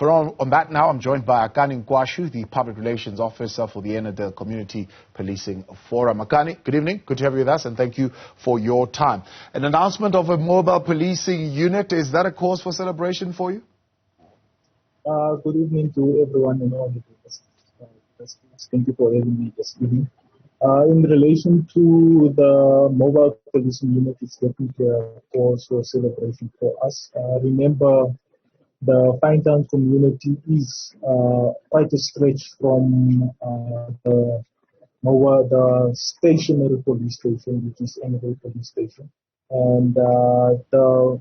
On that now, I'm joined by Akani Nkhwashu, the Public Relations Officer for the Ennerdale Community Policing Forum. Akani, good evening. Good to have you with us, and thank you for your time. An announcement of a mobile policing unit, is that a cause for celebration for you? Good evening to everyone and all the people. Thank you for having me this evening. In relation to the mobile policing unit, it's definitely a cause for celebration for us. Remember, the Finetown community is quite a stretch from the stationary police station, which is Ennerdale police station, and the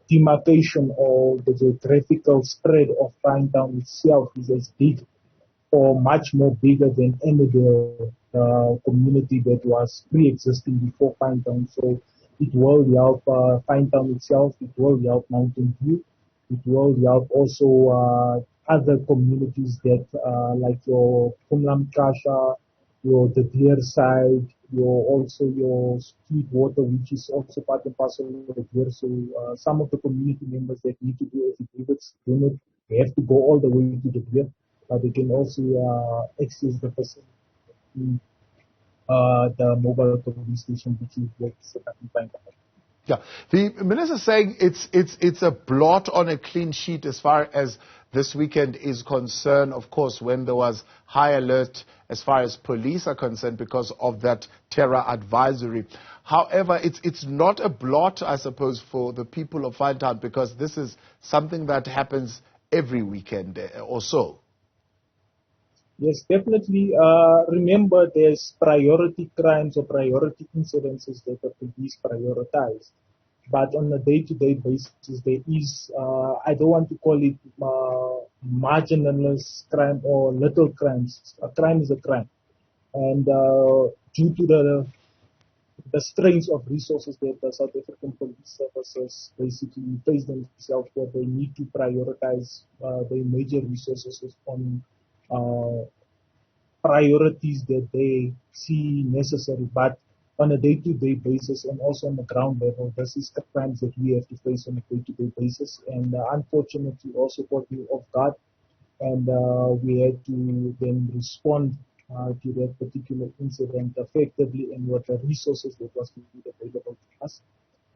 demarcation or the geographical spread of Finetown itself is as big or much more bigger than Ennerdale community that was pre-existing before Finetown. So it will help Finetown itself, it will help Mountain View, it will help also other communities that like your Nkhwashu, your the Deer side, your Sweetwater, which is also part and parcel of the Deer. So some of the community members that need to do affidavits do not have to go all the way to the Deer, but they can also access the facility, the mobile police station, which is set up in Finetown. Yeah, the minister is saying it's a blot on a clean sheet as far as this weekend is concerned. Of course, when there was high alert as far as police are concerned because of that terror advisory. However, it's not a blot, I suppose, for the people of Finetown, because this is something that happens every weekend or so. Yes, definitely. Remember, there's priority crimes or priority incidences that the police prioritize. But on a day-to-day basis, there is, I don't want to call it marginalist crime or little crimes. A crime is a crime. And due to the strains of resources that the South African police services basically face themselves, where they need to prioritize their major resources on priorities that they see necessary, but on a day-to-day basis and also on the ground level, this is the crimes that we have to face on a day-to-day basis. And unfortunately, also caught me off guard, and we had to then respond to that particular incident effectively and with the resources that was available to us.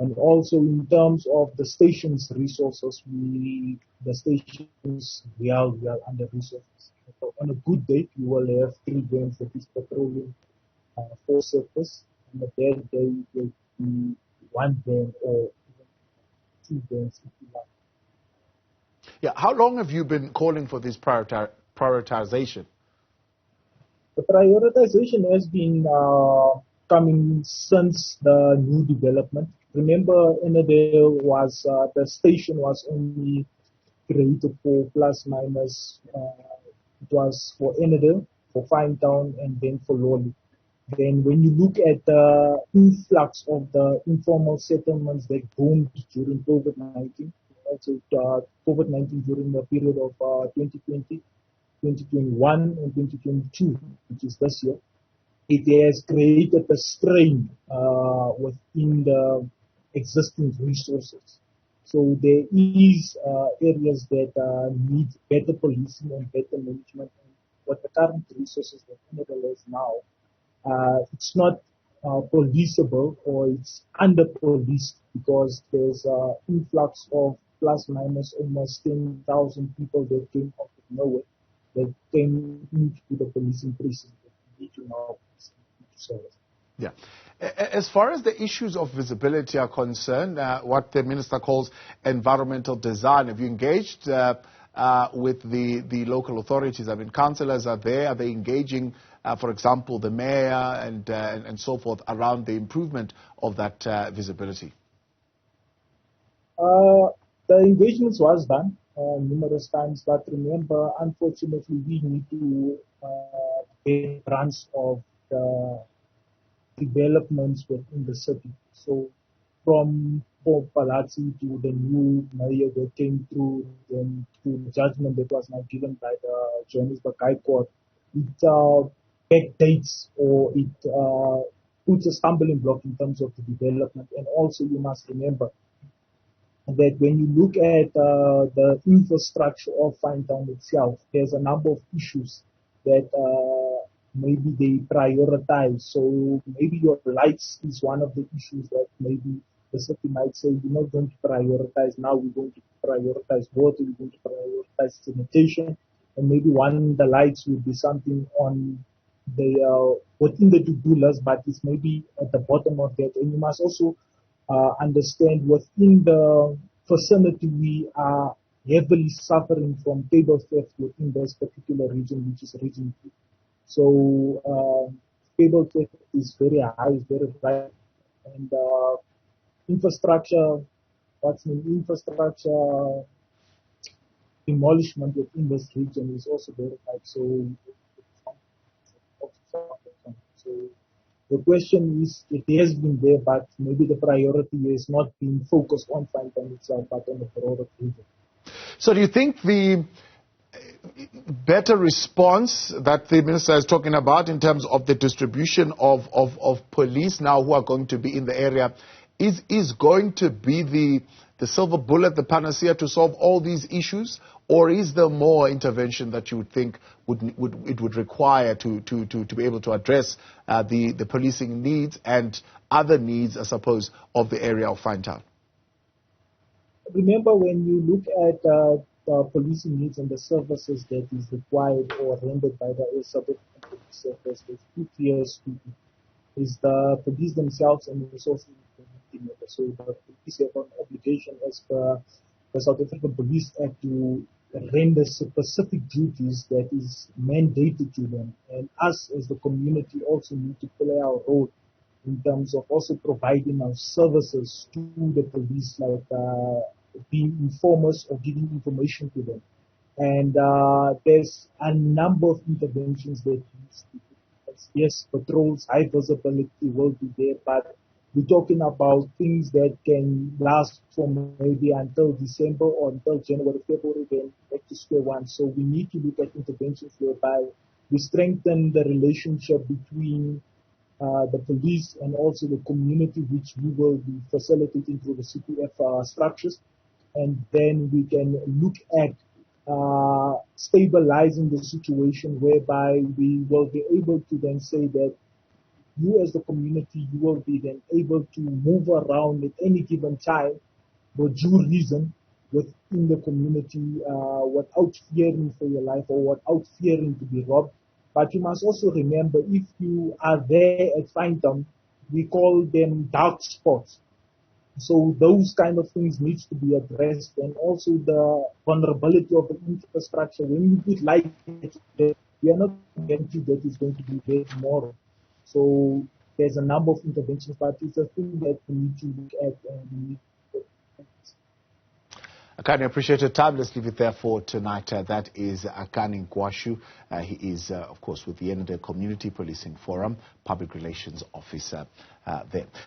And also in terms of the station's resources, the station's we are under resources. So on a good day, you will have 3 vans that is patrolling 4 sectors. On a bad day, there will be 1 van or 2 vans if you like. Yeah, how long have you been calling for this prioritization? The prioritization has been coming since the new development. Remember, Ennerdale was, the station was only created for plus minus, it was for Ennerdale, for Finetown, and then for Loli. Then when you look at the influx of the informal settlements that boomed during COVID-19, also COVID-19 during the period of 2020, 2021 and 2022, which is this year, it has created a strain within the existing resources. So there is areas that need better policing and better management. And what the current resources that Ennerdale has now, it's not policeable, or it's under-policed, because there's an influx of plus minus almost 10,000 people that came out of nowhere, that came into the policing precinct that we need to now service. Yeah. As far as the issues of visibility are concerned, what the minister calls environmental design, have you engaged with the local authorities? I mean, councillors are there. Are they engaging, for example, the mayor and so forth around the improvement of that visibility? The engagements was done numerous times, but remember, unfortunately, we need to bear branch of the developments within the city. So from Palazzi to the new mayor that came through, then to the judgment that was now given by the Johannesburg High Court, it backdates, or it puts a stumbling block in terms of the development. And also you must remember, that when you look at the infrastructure of Finetown itself, there's a number of issues that maybe they prioritize. So maybe your lights is one of the issues that maybe the city might say, we're not going to prioritize now, we're going to prioritize water, we're going to prioritize sanitation, and maybe one the lights would be something on the within the to-do list, but it's maybe at the bottom of that. And you must also understand within the vicinity we are heavily suffering from cable theft within this particular region, which is region 2. So cable theft is very high, is very high, and infrastructure, infrastructure demolishment within this region is also very high. So the question is, it has been there, but maybe the priority is not being focused on Finetown itself, but on the broader region. So do you think the better response that the minister is talking about in terms of the distribution of police now who are going to be in the area is going to be the silver bullet, the panacea to solve all these issues? Or is there more intervention that you would think it would require to be able to address the policing needs and other needs, I suppose, of the area of Finetown? Remember, when you look at policing needs and the services that is required or rendered by the South African Police Service, there's 2 tiers to it. Is the police themselves and the social community members. So the police have an obligation as per the South African Police Act to render specific duties that is mandated to them. And us as the community also need to play our role in terms of also providing our services to the police, like being informers or giving information to them. And there's a number of interventions that needs to be. Yes, patrols, high visibility will be there, but we're talking about things that can last from maybe until December or until January, February, then back to square one. So we need to look at interventions whereby we strengthen the relationship between the police and also the community, which we will be facilitating through the CPF structures. And then we can look at stabilizing the situation whereby we will be able to then say that you as the community, you will be then able to move around at any given time for due reason within the community without fearing for your life or without fearing to be robbed. But you must also remember, if you are there at Finetown, we call them dark spots. So those kind of things needs to be addressed, and also the vulnerability of the infrastructure. When you put light, we are not guaranteed that it's going to be there tomorrow. So there's a number of interventions, but it's a thing that we need to look at and we need to Akani, I appreciate your time. Let's leave it there for tonight. That is Akani Nkhwashu. He is, of course, with the Ennerdale Community Policing Forum, Public Relations Officer there.